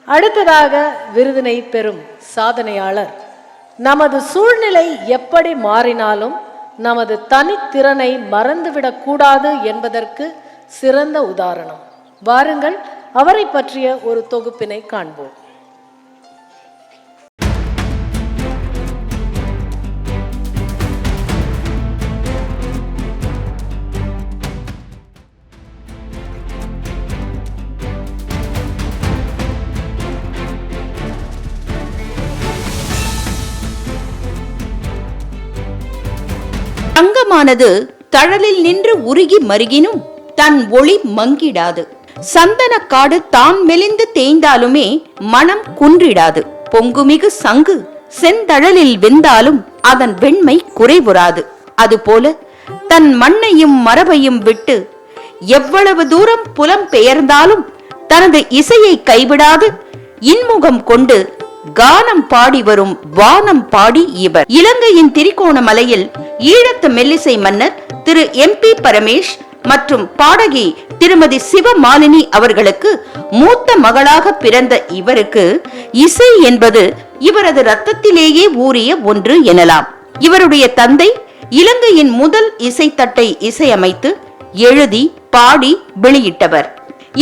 அடுத்ததாக விருதினை பெறும் சாதனையாளர் நமது சூழ்நிலை எப்படி மாறினாலும் நமது தனித்திறனை மறந்துவிடக் கூடாது என்பதற்கு சிறந்த உதாரணம். வாருங்கள், அவரை பற்றிய ஒரு தொகுப்பினை காண்போம். தங்கமானது தழலில் நின்று உருகி மருகினும் தன் ஒளி மங்கிடாது. சந்தனக்காடு தான் மெலிந்து தேய்ந்தாலுமே மனம் குன்றிடாது. பொங்குமிகு சங்கு செந்தழலில் வெந்தாலும் அதன் வெண்மை குறைவுறாது. அதுபோல தன் மண்ணையும் மரபையும் விட்டு எவ்வளவு தூரம் புலம் பெயர்ந்தாலும் தனது இசையை கைவிடாது இன்முகம் கொண்டு கானம் பாடி வரும் வானம் பாடி இவர். இலங்கையின் திரிகோணமலையில் ஈழத்து மெல்லிசை மன்னர் திரு MP பரமேஷ் மற்றும் பாடகி திருமதி சிவமாலினி அவர்களுக்கு மூத்த மகளாக பிறந்த இவருக்கு இசை என்பது இவரது ரத்தத்திலேயே ஊறிய ஒன்று எனலாம். இவருடைய தந்தை இலங்கையின் முதல் இசைத்தட்டை இசையமைத்து எழுதி பாடி வெளியிட்டவர்.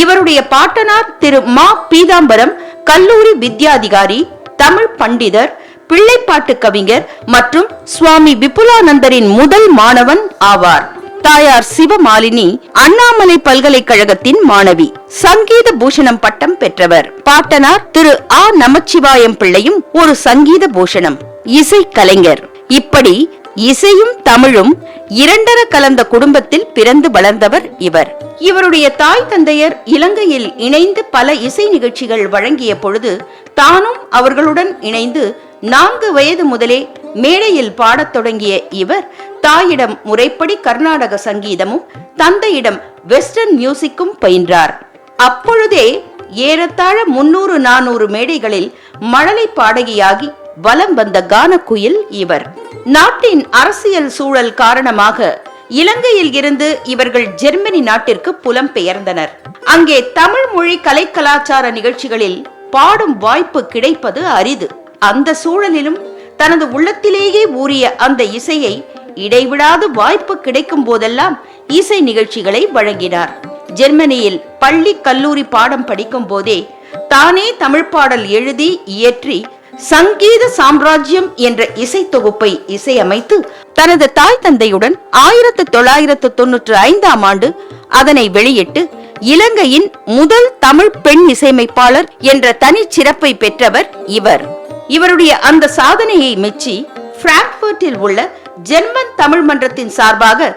இவருடைய பாட்டனார் திரு மா பீதாம்பரம் கல்லூரி வித்யாதிகாரி, தமிழ் பண்டிதர், பிள்ளைப்பாட்டு கவிஞர் மற்றும் சுவாமி விபுலானந்தரின் முதல் மாணவன் ஆவார். தாயார் சிவமாலினி அண்ணாமலை பல்கலைக்கழகத்தின் மாணவி, சங்கீத பூஷணம் பட்டம் பெற்றவர். பாட்டனார் திரு ஆ நமச்சிவாயம் பிள்ளையும் ஒரு சங்கீத பூஷணம், இசை கலைஞர். இப்படி இசையும் தமிழும் இரண்டர கலந்த குடும்பத்தில் பிறந்து வளர்ந்தவர் இவர். இவருடைய தாய் தந்தையர் இலங்கையில் இணைந்து பல இசை நிகழ்ச்சிகள் வழங்கிய பொழுது தானும் அவர்களுடன் இணைந்து 4 வயது முதலே மேடையில் பாடத் தொடங்கிய இவர் தாயிடம் முறைப்படி கர்நாடக சங்கீதமும் தந்தையிடம் வெஸ்டர்ன் மியூசிக்கும் பயின்றார். அப்பொழுதே ஏறத்தாழ 300-400 மேடைகளில் மழலை பாடகியாகி வலம் வந்த கானக்குயில் இவர். நாட்டின் அரசியல் சூழல் காரணமாக இலங்கையில் இருந்து இவர்கள் ஜெர்மனி நாட்டிற்கு புலம் பெயர்ந்தனர். அங்கே தமிழ் மொழி கலை கலாச்சார நிகழ்ச்சிகளில் பாடும் வாய்ப்பு கிடைப்பது அரிது. அந்த சூழலிலும் தனது உள்ளத்திலேயே ஊறிய அந்த இசையை இடைவிடாது வாய்ப்பு கிடைக்கும் போதெல்லாம் இசை நிகழ்ச்சிகளை வழங்கினார். ஜெர்மனியில் பள்ளி கல்லூரி பாடம் படிக்கும் போதே தானே தமிழ் பாடல் எழுதி இயற்றி சங்கீத சாம்ராஜ்யம் என்ற இசை தொகுப்பை இசையமைத்து தனது தாய் தந்தையுடன் 1995ஆம் ஆண்டு அதனை வெளியிட்டு இலங்கையின் முதல் தமிழ் பெண் இசையமைப்பாளர் என்ற தனி சிறப்பை பெற்றவர் இவர். இவருடைய அந்த சாதனையை மெச்சி பிராங்க்பர்ட்டில் உள்ள ஜெர்மன் தமிழ் மன்றத்தின் சார்பாக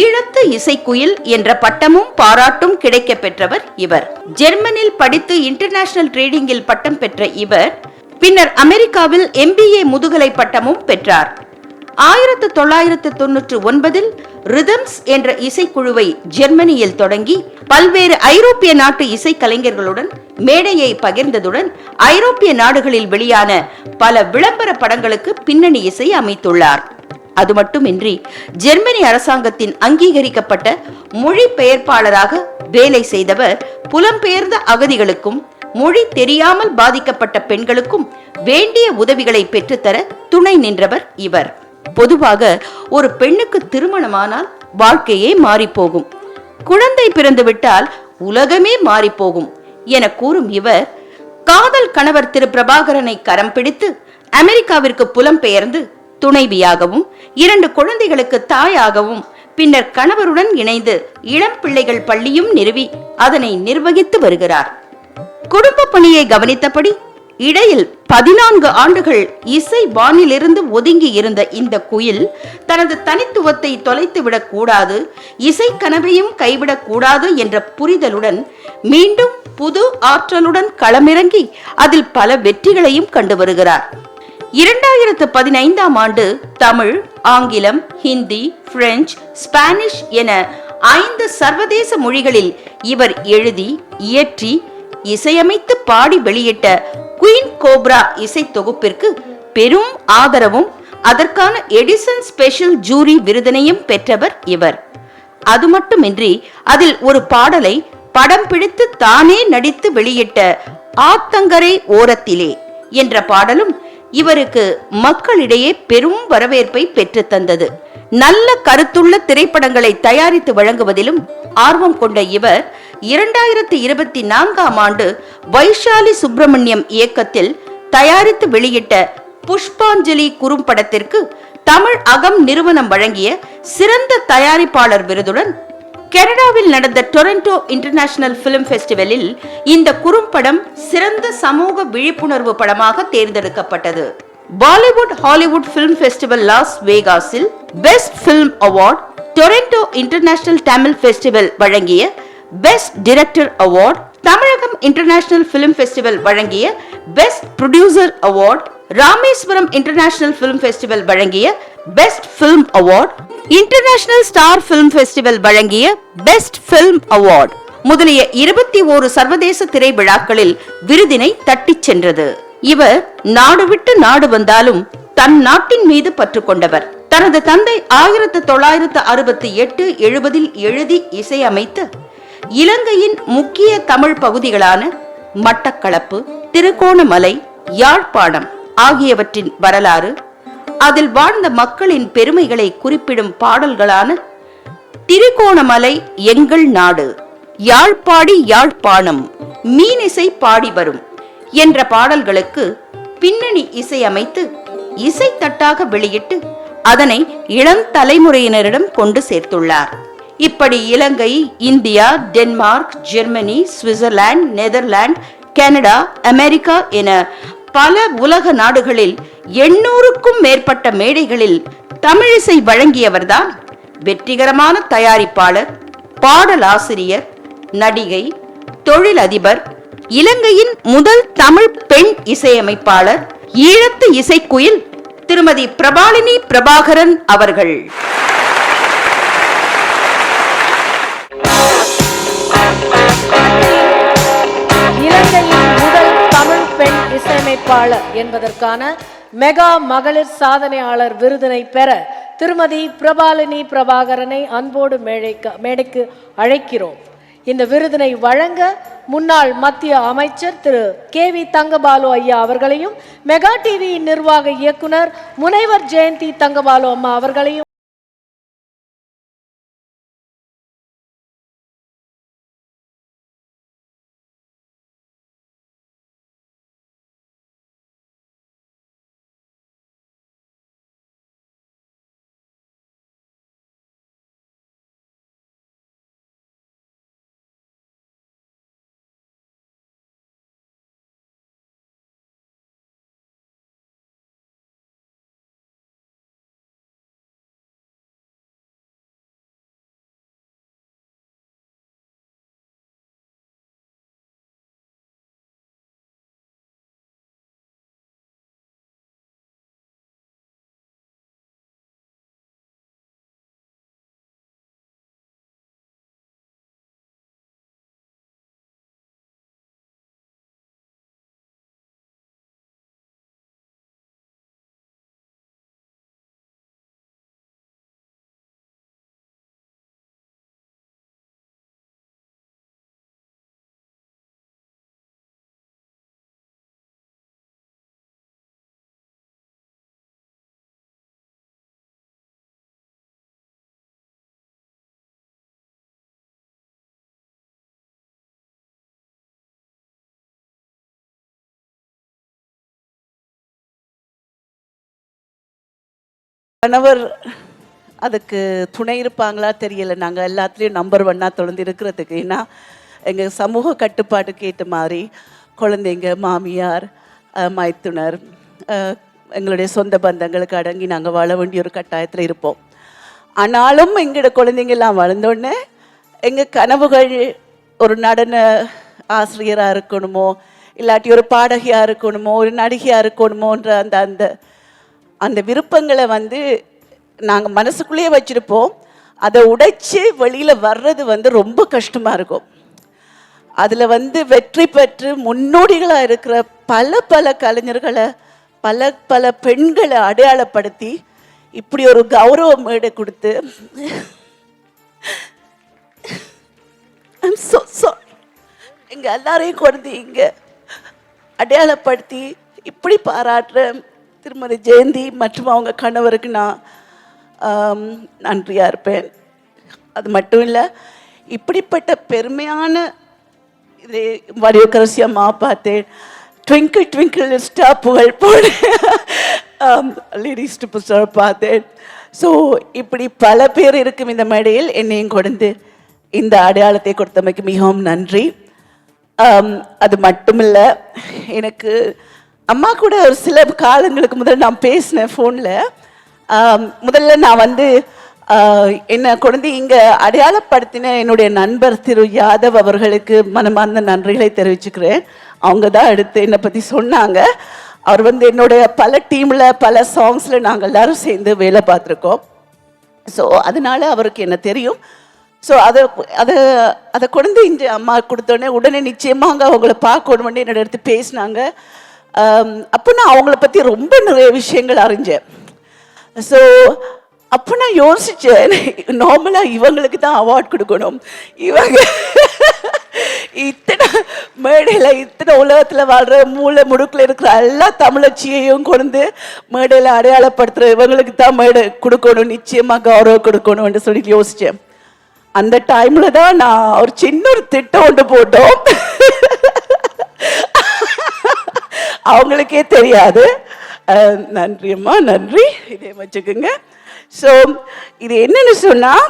ஈழத்து இசைக்குயில் என்ற பட்டமும் பாராட்டும் கிடைக்க பெற்றவர் இவர். ஜெர்மனில் படித்து இன்டர்நேஷனல் ட்ரேடிங்கில் பட்டம் பெற்ற இவர் பின்னர் அமெரிக்காவில் MBA முதுகலை பட்டமும் பெற்றார். 1999இல் ரிதம்ஸ் என்ற இசைக்குழுவை ஜெர்மனியில் தொடங்கி பல்வேறு ஐரோப்பிய நாட்டு இசை கலைஞர்களுடன் மேடையை பகிர்ந்ததுடன் ஐரோப்பிய நாடுகளில் வெளியான பல விளம்பர படங்களுக்கு பின்னணி இசை அமைத்துள்ளார். அது மட்டுமின்றி ஜெர்மனி அரசாங்கத்தின் அங்கீகரிக்கப்பட்ட மொழி பெயர்ப்பாளராக வேலை செய்தவர் புலம்பெயர்ந்த அகதிகளுக்கும் மொழி தெரியாமல் பாதிக்கப்பட்ட பெண்களுக்கும் வேண்டிய உதவிகளை பெற்றுத்தர துணை நின்றவர் இவர். பொதுவாக ஒரு பெண்ணுக்கு திருமணமானால் வாழ்க்கையே மாறிப்போகும், குழந்தை பிறந்துவிட்டால் உலகமே மாறிப்போகும் என கூறும் இவர் காதல் கணவர் திரு பிரபாகரனை கரம் பிடித்து அமெரிக்காவிற்கு புலம்பெயர்ந்து துணைவியாகவும் 2 குழந்தைகளுக்கு தாயாகவும் பின்னர் கணவருடன் இணைந்து இளம் பிள்ளைகள் பள்ளியும் நிறுவி அதனை நிர்வகித்து வருகிறார். குடும்ப பணியை கவனித்தபடி இடையில் 14 ஆண்டுகள் இசை வானிலிருந்து ஒதுங்கி இருந்த இந்த குயில் தனது தனித்துவத்தை தொலைத்துவிடக் கூடாது, இசை கனவையும் கைவிடக் கூடாது என்ற புரிதலுடன் மீண்டும் புது ஆற்றலுடன் களமிறங்கி அதில் பல வெற்றிகளையும் கண்டு வருகிறார். 2015ஆம் ஆண்டு தமிழ், ஆங்கிலம், ஹிந்தி, பிரெஞ்சு, ஸ்பானிஷ் என 5 சர்வதேச மொழிகளில் இவர் எழுதி இயற்றி இசையமைத்து பாடி வெளியிட்ட குயின் கோப்ரா இசை தொகுப்பிற்கு பெரும் ஆதரவும் அதற்கான எடிசன் ஸ்பெஷல் ஜூரி விருதினையும் பெற்றவர் இவர். அது மட்டுமின்றி அதில் ஒரு பாடலை படம் பிடித்து தானே நடித்து வெளியிட்ட ஆத்தங்கரை ஓரத்திலே என்ற பாடலும் இவருக்கு மக்களிடையே பெரும் வரவேற்பை பெற்று தந்தது. நல்ல கருத்துள்ள திரைப்படங்களை தயாரித்து வழங்குவதிலும் ஆர்வம் கொண்ட இவர் 2024ஆம் ஆண்டு வைஷாலி சுப்பிரமணியம் இயக்கத்தில் தயாரித்து வெளியிட்ட புஷ்பாஞ்சலி குறும்படத்திற்கு தமிழ் அகம் நிறுவனம் வழங்கிய சிறந்த தயாரிப்பாளர் விருதுடன் கனடாவில் நடந்த டொரண்டோ இன்டர்நேஷனல் பிலிம் ஃபெஸ்டிவலில் இந்த குறும்படம் சிறந்த சமூக விழிப்புணர்வு படமாக தேர்ந்தெடுக்கப்பட்டது. Bollywood Hollywood film festival Las வேகாஸில் best film award, Toronto international Tamil festival வழங்கிய best director award, Tamilagam international film festival வழங்கிய best producer award, Rameswaram international film festival வழங்கிய best film award, international star film festival வழங்கிய பெஸ்ட் பிலிம் அவார்ட் முதலிய 21 சர்வதேச திரை விழாக்களில் விருதினை தட்டிச் சென்றது. இவர் நாடு விட்டு நாடு வந்தாலும் தன் நாட்டின் மீது பற்று கொண்டவர். தனது தந்தை 1968-70 எழுதி இசையமைத்து இலங்கையின் முக்கிய தமிழ் பகுதிகளான மட்டக்களப்பு, திருகோணமலை, யாழ்ப்பாணம் ஆகியவற்றின் வரலாறு, அதில் வாழ்ந்த மக்களின் பெருமைகளை குறிப்பிடும் பாடல்களான திருகோணமலை எங்கள் நாடு, யாழ்ப்பாடி யாழ்ப்பாணம், மீனிசை பாடி வரும் என்ற பாடல்களுக்கு பின்னணி இசையமைத்து இசைத்தட்டாக வெளியிட்டு அதனை இளம் தலைமுறையினரிடம் கொண்டு சேர்த்துள்ளார். இப்படி Ilangai, India, Denmark, Germany, Switzerland, Netherlands, Canada, America என பல உலக நாடுகளில் 800க்கும் மேற்பட்ட மேடைகளில் தமிழிசை வழங்கியவர்தான் வெற்றிகரமான தயாரிப்பாளர், பாடலாசிரியர், நடிகை, தொழிலதிபர், இலங்கையின் முதல் தமிழ் பெண் இசையமைப்பாளர், ஈழத்து இசைக்குயில் திருமதி பிரபாலினி பிரபாகரன் அவர்கள். இலங்கையின் முதல் தமிழ் பெண் இசையமைப்பாளர் என்பதற்கான மெகா மகளிர் சாதனையாளர் விருதினை பெற திருமதி பிரபாலினி பிரபாகரனை அன்போடு மேடைக்கு அழைக்கிறோம். இந்த விருதினை வழங்க முன்னாள் மத்திய அமைச்சர் திரு KV தங்கபாலு ஐயா அவர்களையும், மெகா டிவியின் நிர்வாக இயக்குனர் முனைவர் ஜெயந்தி தங்கபாலு அம்மா அவர்களையும் கணவர் அதுக்கு துணை இருப்பாங்களா தெரியல. நாங்கள் எல்லாத்துலேயும் நம்பர் 1 தொடர்ந்து இருக்கிறதுக்கு. ஏன்னா எங்கள் சமூக கட்டுப்பாட்டுக்கு ஏற்ற மாதிரி குழந்தைங்க, மாமியார், மைத்துனர், எங்களுடைய சொந்த பந்தங்களுக்கு அடங்கி நாங்கள் வாழ வேண்டிய ஒரு கட்டாயத்தில் இருப்போம். ஆனாலும் எங்களோட குழந்தைங்கள்லாம் வளர்ந்தோடனே எங்கள் கனவுகள் ஒரு நடன ஆசிரியராக இருக்கணுமோ, இல்லாட்டி ஒரு பாடகியாக இருக்கணுமோ, ஒரு நடிகையாக இருக்கணுமோன்ற அந்த அந்த அந்த விருப்பங்களை நாங்கள் மனசுக்குள்ளேயே வச்சுருப்போம். அதை உடைச்சி வெளியில் வர்றது ரொம்ப கஷ்டமாக இருக்கும். அதில் வெற்றி பெற்று முன்னோடிகளாக இருக்கிற பல கலைஞர்களை, பல பெண்களை அடையாளப்படுத்தி இப்படி ஒரு கௌரவ மேடை கொடுத்து எங்கள் எல்லாரையும் கொண்டு இங்கே அடையாளப்படுத்தி இப்படி பாராட்டுற திருமதி ஜெயந்தி மற்றும் அவங்க கணவருக்கு நான் நன்றியாக இருப்பேன். அது மட்டும் இல்லை, இப்படிப்பட்ட பெருமையான இது வடிவக்கரசி அம்மா பார்த்தேன். ட்விங்கிள் ட்விங்கிள் ஸ்டார் புகழ் போட லேடிஸ் சூப்பர் ஸ்டார் பார்த்தேன். ஸோ இப்படி பல பேர் இருக்கும் இந்த மேடையில் என்னையும் கொடுத்து இந்த அடையாளத்தை கொடுத்தமைக்கு மிகவும் நன்றி. அது மட்டும் இல்லை, எனக்கு அம்மா கூட ஒரு சில காலங்களுக்கு முதல் நான் பேசினேன் ஃபோனில். முதல்ல நான் என்னை கொண்டு இங்கே அடையாளப்படுத்தின என்னுடைய நண்பர் திரு யாதவ் அவர்களுக்கு மனமார்ந்த நன்றிகளை தெரிவிச்சுக்கிறேன். அவங்க தான் எடுத்து என்னை பற்றி சொன்னாங்க. அவர் என்னுடைய பல டீமில் பல சாங்ஸில் நாங்கள் எல்லாரும் சேர்ந்து வேலை பார்த்துருக்கோம். ஸோ அதனால அவருக்கு என்ன தெரியும். ஸோ அதை கொண்டு இங்கே அம்மா கொடுத்தோடனே உடனே நிச்சயமாக அவங்கள பார்க்கணும்னு என்னோட எடுத்து பேசினாங்க. அப்போ நான் அவங்கள பற்றி ரொம்ப நிறைய விஷயங்கள் அறிஞ்சேன். ஸோ அப்போ நான் யோசித்தேன், நார்மலாக இவங்களுக்கு தான் அவார்ட் கொடுக்கணும். இவங்க இத்தனை மேடையில் இத்தனை உலகத்தில் வாழ்கிற மூளை முடுக்கில் இருக்கிற எல்லா தமிழச்சியையும் கொண்டு மேடையில் அடையாளப்படுத்துகிற இவங்களுக்கு தான் மேடை கொடுக்கணும், நிச்சயமாக கௌரவம் கொடுக்கணும்னு சொல்லி யோசித்தேன். அந்த டைமில் தான் நான் ஒரு சின்ன ஒரு திட்டம் ஒன்று போட்டோம். அவங்களுக்கே தெரியாது. நன்றி அம்மா, நன்றி. இதே வச்சுக்கோங்க. ஸோ இது என்னன்னு சொன்னால்,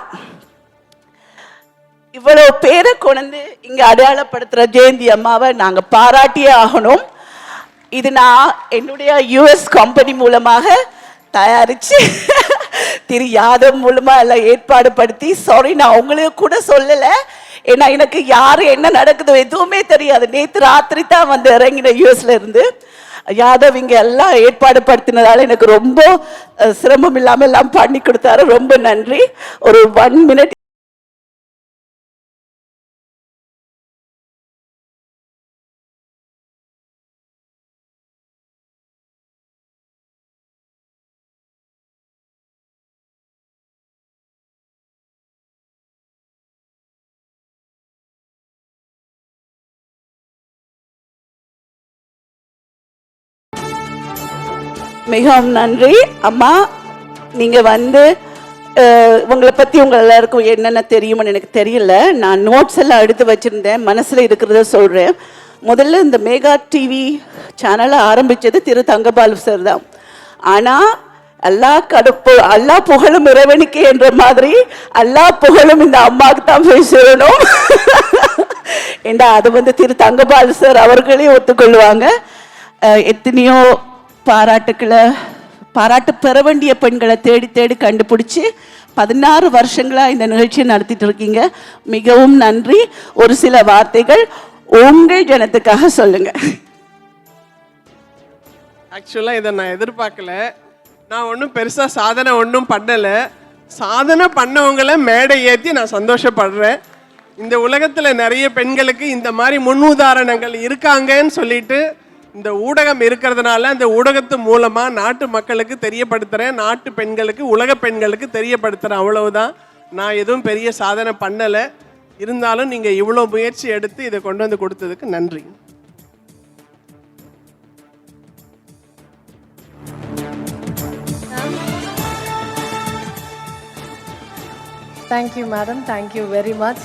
இவ்வளோ பேரை கொண்டு இங்கே அடையாளப்படுத்துகிற ஜெயந்தி அம்மாவை நாங்கள் பாராட்டியே ஆகணும். இது நான் என்னுடைய யூஎஸ் கம்பெனி மூலமாக தயாரித்து திரு யாதவ் மூலமாக எல்லாம் ஏற்பாடு படுத்தி, சாரி நான் உங்களுக்கு கூட சொல்லலை, ஏன்னா எனக்கு யார் என்ன நடக்குதோ எதுவுமே தெரியாது. நேற்று ராத்திரி தான் இறங்கின யூஎஸ்ல இருந்து. யாதவ் இங்கே எல்லாம் ஏற்பாடு படுத்தினதால எனக்கு ரொம்ப சிரமம் இல்லாமல் எல்லாம் பண்ணி கொடுத்தாரு. ரொம்ப நன்றி. ஒரு 1 minute. மிகவும் நன்றி அம்மா. நீங்கள் உங்களை பற்றி உங்கள் எல்லாருக்கும் என்னென்ன தெரியும்னு எனக்கு தெரியல. நான் நோட்ஸ் எல்லாம் எடுத்து வச்சுருந்தேன், மனசில் இருக்கிறத சொல்கிறேன். முதல்ல இந்த மேகா டிவி சேனலை ஆரம்பித்தது திரு தங்கபாலு சார் தான். ஆனால் எல்லா புகழும் இறைவனுக்கு என்ற மாதிரி எல்லா புகழும் இந்த அம்மாவுக்கு தான் போய் சேரணும். ஏண்டா அது திரு தங்கபாலு சார் அவர்களே ஒத்துக்கொள்வாங்க. எத்தனையோ பாராட்டு பெற வேண்டிய பெண்களை தேடி தேடி கண்டுபிடிச்சி 16 வருஷங்களா இந்த நிகழ்ச்சியை நடத்திட்டு இருக்கீங்க. மிகவும் நன்றி. ஒரு சில வார்த்தைகள் உங்கள் ஜனத்துக்காக சொல்லுங்க. ஆக்சுவலாக இதை நான் எதிர்பார்க்கல. நான் ஒன்றும் பெருசாக சாதனை ஒன்றும் பண்ணலை. சாதனை பண்ணவங்களை மேடை ஏற்றி நான் சந்தோஷப்படுறேன். இந்த உலகத்தில் நிறைய பெண்களுக்கு இந்த மாதிரி முன்னுதாரணங்கள் இருக்காங்கன்னு சொல்லிட்டு இந்த ஊடகம் இருக்கிறதுனால அந்த ஊடகத்து மூலமாக நாட்டு மக்களுக்கு தெரியப்படுத்துகிறேன், நாட்டு பெண்களுக்கு உலக பெண்களுக்கு தெரியப்படுத்துகிறேன். அவ்வளவுதான். நான் எதுவும் பெரிய சாதனை பண்ணலை. இருந்தாலும் நீங்கள் இவ்வளோ முயற்சி எடுத்து இதை கொண்டு வந்து கொடுத்ததுக்கு நன்றி. Thank you, madam. Thank you very much.